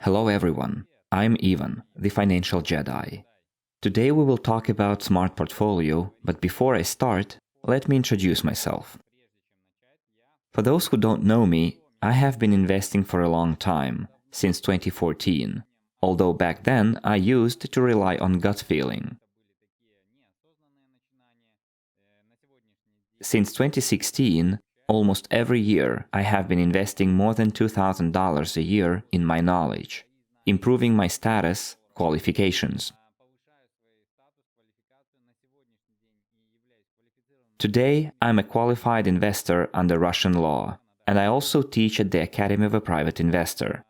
Hello everyone, I'm Ivan, the Financial Jedi. Today we will talk about Smart Portfolio, but before I start, let me introduce myself. For those who don't know me, I have been investing for a long time, since 2014, although back then I used to rely on gut feeling. Since 2016, almost every year I have been investing more than $2,000 a year in my knowledge, improving my status, qualifications. Today, I'm a qualified investor under Russian law, and I also teach at the Academy of a Private Investor.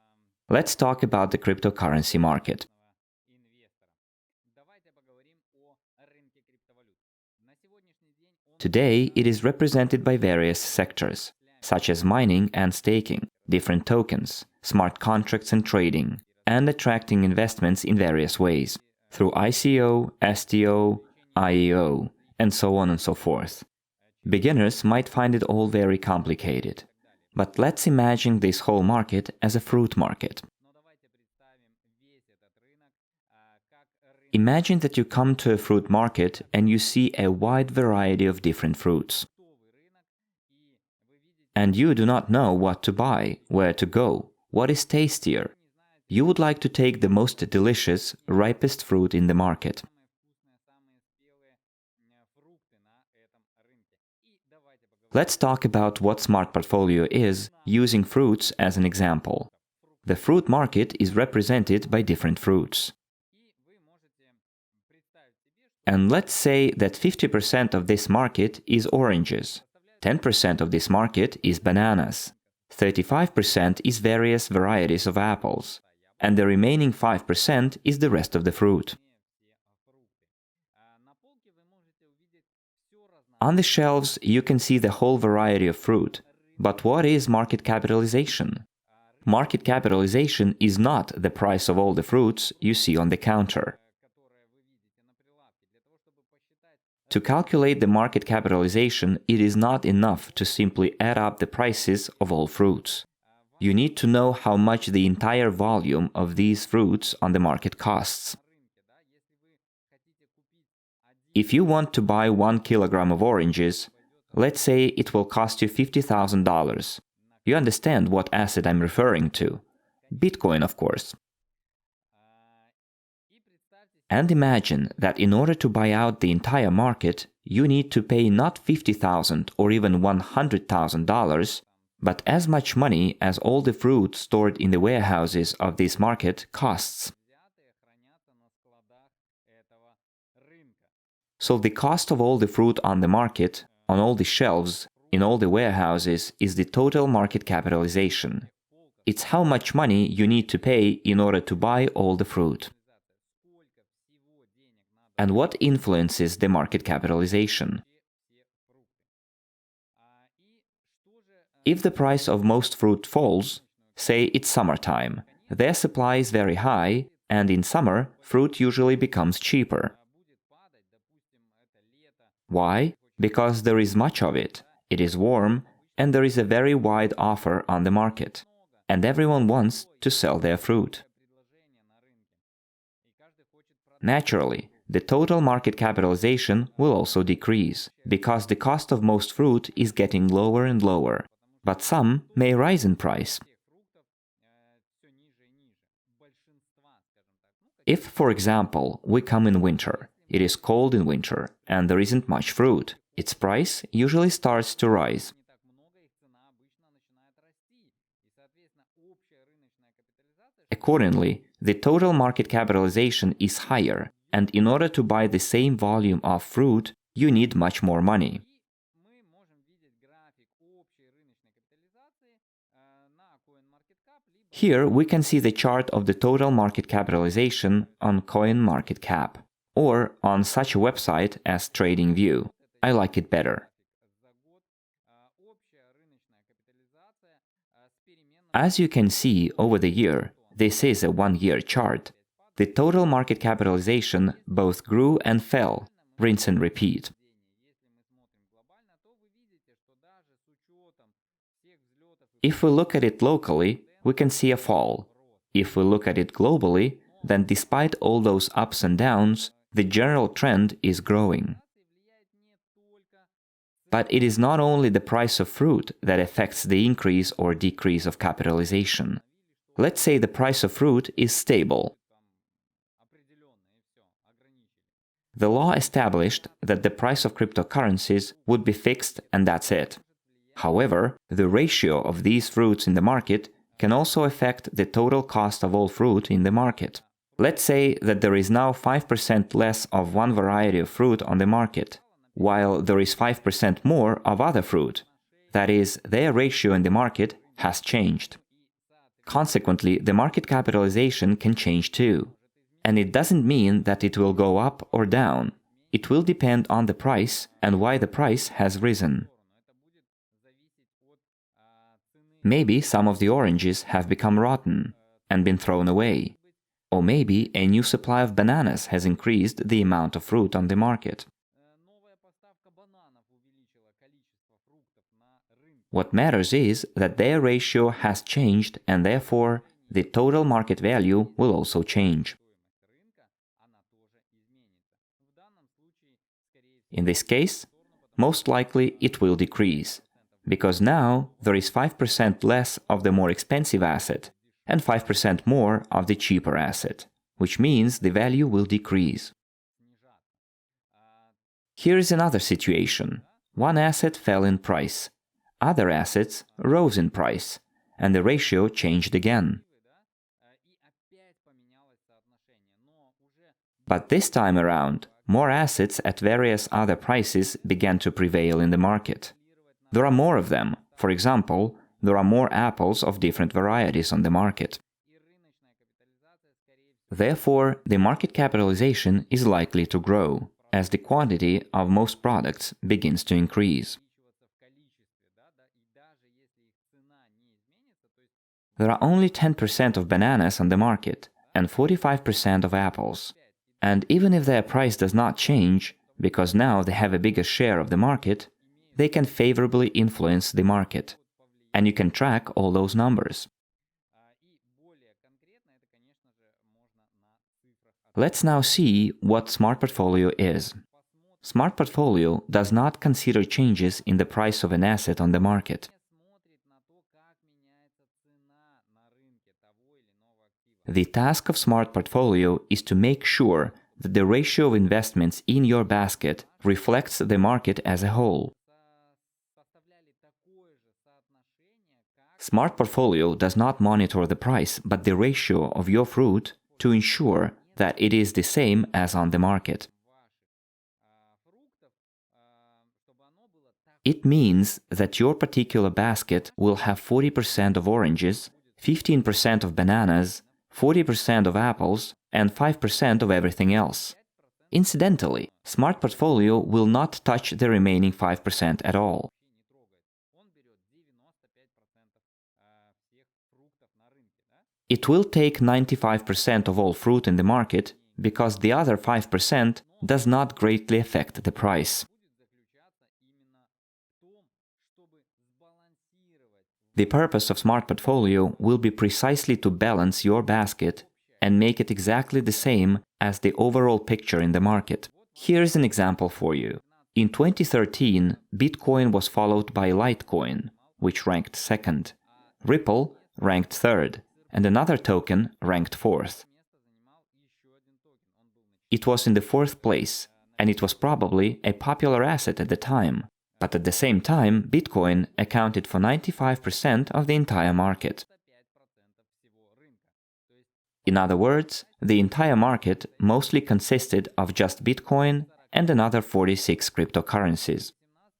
Let's talk about the cryptocurrency market. Today, it is represented by various sectors, such as mining and staking, different tokens, smart contracts and trading, and attracting investments in various ways, through ICO, STO, IEO, and so on and so forth. Beginners might find it all very complicated. But let's imagine this whole market as a fruit market. Imagine that you come to a fruit market and you see a wide variety of different fruits. And you do not know what to buy, where to go, what is tastier. You would like to take the most delicious, ripest fruit in the market. Let's talk about what Smart Portfolio is, using fruits as an example. The fruit market is represented by different fruits. And let's say that 50% of this market is oranges, 10% of this market is bananas, 35% is various varieties of apples, and the remaining 5% is the rest of the fruit. On the shelves, you can see the whole variety of fruit. But what is market capitalization? Market capitalization is not the price of all the fruits you see on the counter. To calculate the market capitalization, it is not enough to simply add up the prices of all fruits. You need to know how much the entire volume of these fruits on the market costs. If you want to buy 1 kilogram of oranges, let's say it will cost you $50,000. You understand what asset I'm referring to. Bitcoin, of course. And imagine that in order to buy out the entire market, you need to pay not $50,000 or even $100,000, but as much money as all the fruit stored in the warehouses of this market costs. So the cost of all the fruit on the market, on all the shelves, in all the warehouses, is the total market capitalization. It's how much money you need to pay in order to buy all the fruit. And what influences the market capitalization? If the price of most fruit falls, say it's summertime, their supply is very high, and in summer, fruit usually becomes cheaper. Why? Because there is much of it, it is warm, and there is a very wide offer on the market, and everyone wants to sell their fruit. Naturally, the total market capitalization will also decrease, because the cost of most fruit is getting lower and lower, but some may rise in price. If, for example, we come in winter, it is cold in winter, and there isn't much fruit, its price usually starts to rise. Accordingly, the total market capitalization is higher, and in order to buy the same volume of fruit, you need much more money. Here we can see the chart of the total market capitalization on CoinMarketCap, or on such a website as TradingView. I like it better. As you can see over the year, this is a one-year chart. The total market capitalization both grew and fell, rinse and repeat. If we look at it locally, we can see a fall. If we look at it globally, then despite all those ups and downs, the general trend is growing. But it is not only the price of fruit that affects the increase or decrease of capitalization. Let's say the price of fruit is stable. The law established that the price of cryptocurrencies would be fixed and that's it. However, the ratio of these fruits in the market can also affect the total cost of all fruit in the market. Let's say that there is now 5% less of one variety of fruit on the market, while there is 5% more of other fruit. That is, their ratio in the market has changed. Consequently, the market capitalization can change too. And it doesn't mean that it will go up or down. It will depend on the price and why the price has risen. Maybe some of the oranges have become rotten and been thrown away. Or maybe a new supply of bananas has increased the amount of fruit on the market. What matters is that their ratio has changed and therefore the total market value will also change. In this case, most likely it will decrease, because now there is 5% less of the more expensive asset and 5% more of the cheaper asset, which means the value will decrease. Here is another situation. One asset fell in price, other assets rose in price, and the ratio changed again. But this time around, more assets at various other prices began to prevail in the market. There are more of them. For example, there are more apples of different varieties on the market. Therefore, the market capitalization is likely to grow, as the quantity of most products begins to increase. There are only 10% of bananas on the market and 45% of apples. And even if their price does not change, because now they have a bigger share of the market, they can favorably influence the market. And you can track all those numbers. Let's now see what Smart Portfolio is. Smart Portfolio does not consider changes in the price of an asset on the market. The task of Smart Portfolio is to make sure that the ratio of investments in your basket reflects the market as a whole. Smart Portfolio does not monitor the price, but the ratio of your fruit to ensure that it is the same as on the market. It means that your particular basket will have 40% of oranges, 15% of bananas, 40% of apples, and 5% of everything else. Incidentally, Smart Portfolio will not touch the remaining 5% at all. It will take 95% of all fruit in the market because the other 5% does not greatly affect the price. The purpose of Smart Portfolio will be precisely to balance your basket and make it exactly the same as the overall picture in the market. Here's an example for you. In 2013, Bitcoin was followed by Litecoin, which ranked second. Ripple ranked third, and another token ranked fourth. It was in the fourth place, and it was probably a popular asset at the time. But at the same time, Bitcoin accounted for 95% of the entire market. In other words, the entire market mostly consisted of just Bitcoin and another 46 cryptocurrencies.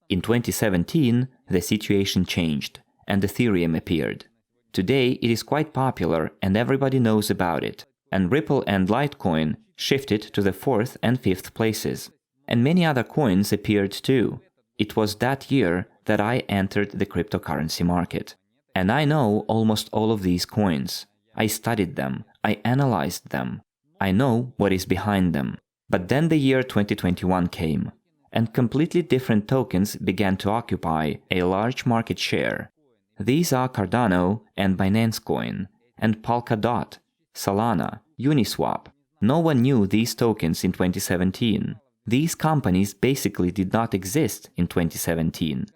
In 2017, the situation changed, and Ethereum appeared. Today, it is quite popular and everybody knows about it, and Ripple and Litecoin shifted to the fourth and fifth places. And many other coins appeared too. It was that year that I entered the cryptocurrency market. And I know almost all of these coins. I studied them. I analyzed them. I know what is behind them. But then the year 2021 came, and completely different tokens began to occupy a large market share. These are Cardano and Binance Coin, and Polkadot, Solana, Uniswap. No one knew these tokens in 2017. These companies basically did not exist in 2017.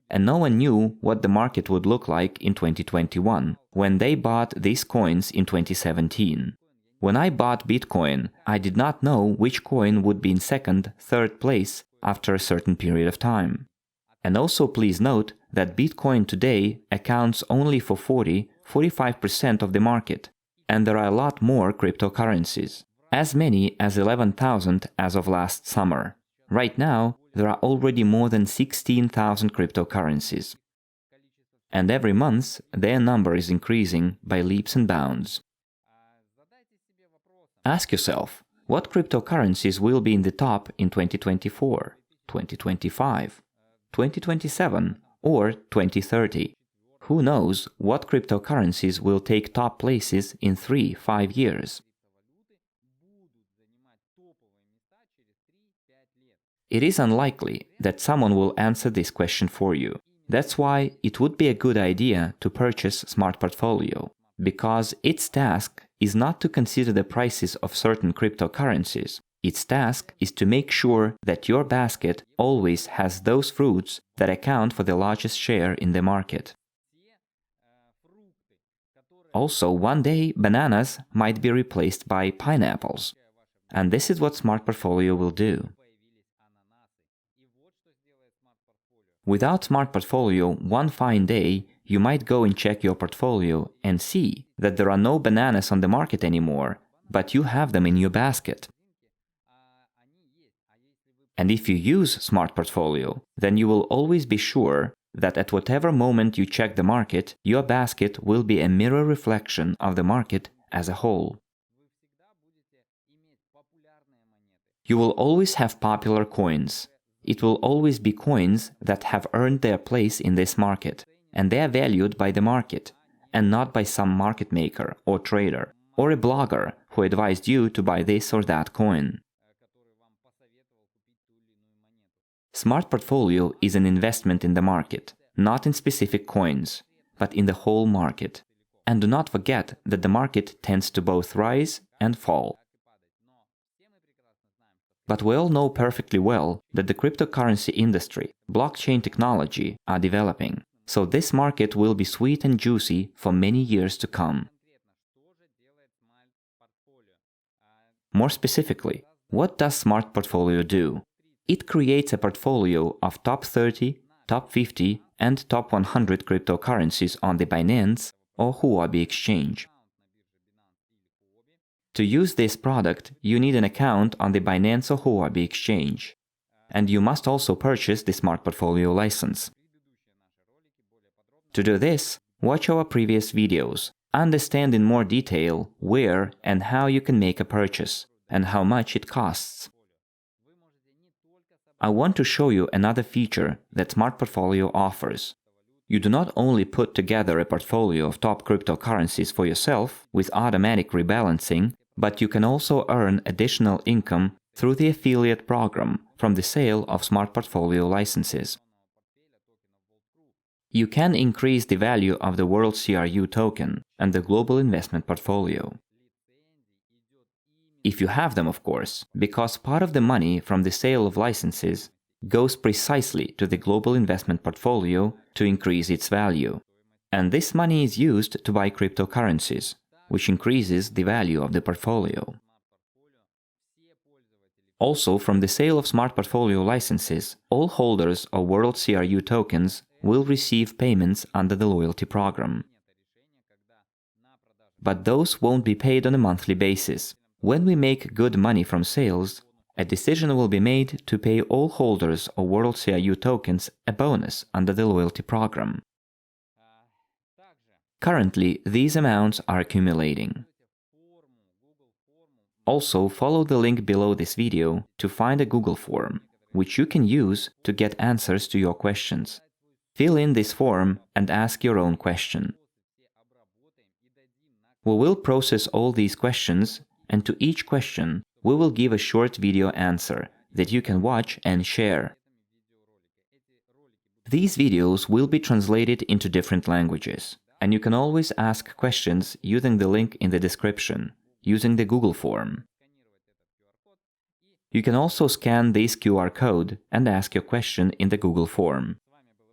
And no one knew what the market would look like in 2021 when they bought these coins in 2017. When I bought Bitcoin, I did not know which coin would be in second, third place after a certain period of time. And also please note that Bitcoin today accounts only for 40–45% of the market, and there are a lot more cryptocurrencies, as many as 11,000 as of last summer. Right now, there are already more than 16,000 cryptocurrencies. And every month, their number is increasing by leaps and bounds. Ask yourself, what cryptocurrencies will be in the top in 2024, 2025, 2027, or 2030? Who knows what cryptocurrencies will take top places in 3–5 years? It is unlikely that someone will answer this question for you. That's why it would be a good idea to purchase Smart Portfolio, because its task is not to consider the prices of certain cryptocurrencies. Its task is to make sure that your basket always has those fruits that account for the largest share in the market. Also, one day, bananas might be replaced by pineapples. And this is what Smart Portfolio will do. Without Smart Portfolio, one fine day, you might go and check your portfolio and see that there are no bananas on the market anymore, but you have them in your basket. And if you use Smart Portfolio, then you will always be sure that at whatever moment you check the market, your basket will be a mirror reflection of the market as a whole. You will always have popular coins. It will always be coins that have earned their place in this market, and they are valued by the market, and not by some market maker or trader, or a blogger who advised you to buy this or that coin. Smart Portfolio is an investment in the market, not in specific coins, but in the whole market. And do not forget that the market tends to both rise and fall. But we all know perfectly well that the cryptocurrency industry, blockchain technology are developing, so this market will be sweet and juicy for many years to come. More specifically, what does Smart Portfolio do? It creates a portfolio of top 30, top 50, and top 100 cryptocurrencies on the Binance or Huobi exchange. To use this product, you need an account on the Binance or Huobi exchange. And you must also purchase the Smart Portfolio license. To do this, watch our previous videos, understand in more detail where and how you can make a purchase, and how much it costs. I want to show you another feature that Smart Portfolio offers. You do not only put together a portfolio of top cryptocurrencies for yourself with automatic rebalancing, but you can also earn additional income through the affiliate program from the sale of Smart Portfolio licenses. You can increase the value of the World CRU token and the Global Investment Portfolio. If you have them, of course, because part of the money from the sale of licenses goes precisely to the Global Investment Portfolio to increase its value. And this money is used to buy cryptocurrencies, which increases the value of the portfolio. Also, from the sale of Smart Portfolio licenses, all holders of World CRU tokens will receive payments under the loyalty program. But those won't be paid on a monthly basis. When we make good money from sales, a decision will be made to pay all holders of World CRU tokens a bonus under the loyalty program. Currently, these amounts are accumulating. Also, follow the link below this video to find a Google form, which you can use to get answers to your questions. Fill in this form and ask your own question. We will process all these questions, and to each question, we will give a short video answer that you can watch and share. These videos will be translated into different languages, And you can always ask questions using the link in the description, using the Google form. You can also scan this QR code and ask your question in the Google form.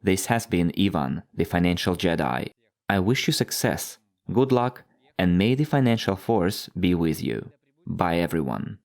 This has been Ivan, the Financial Jedi. I wish you success, good luck, and may the financial force be with you. Bye everyone.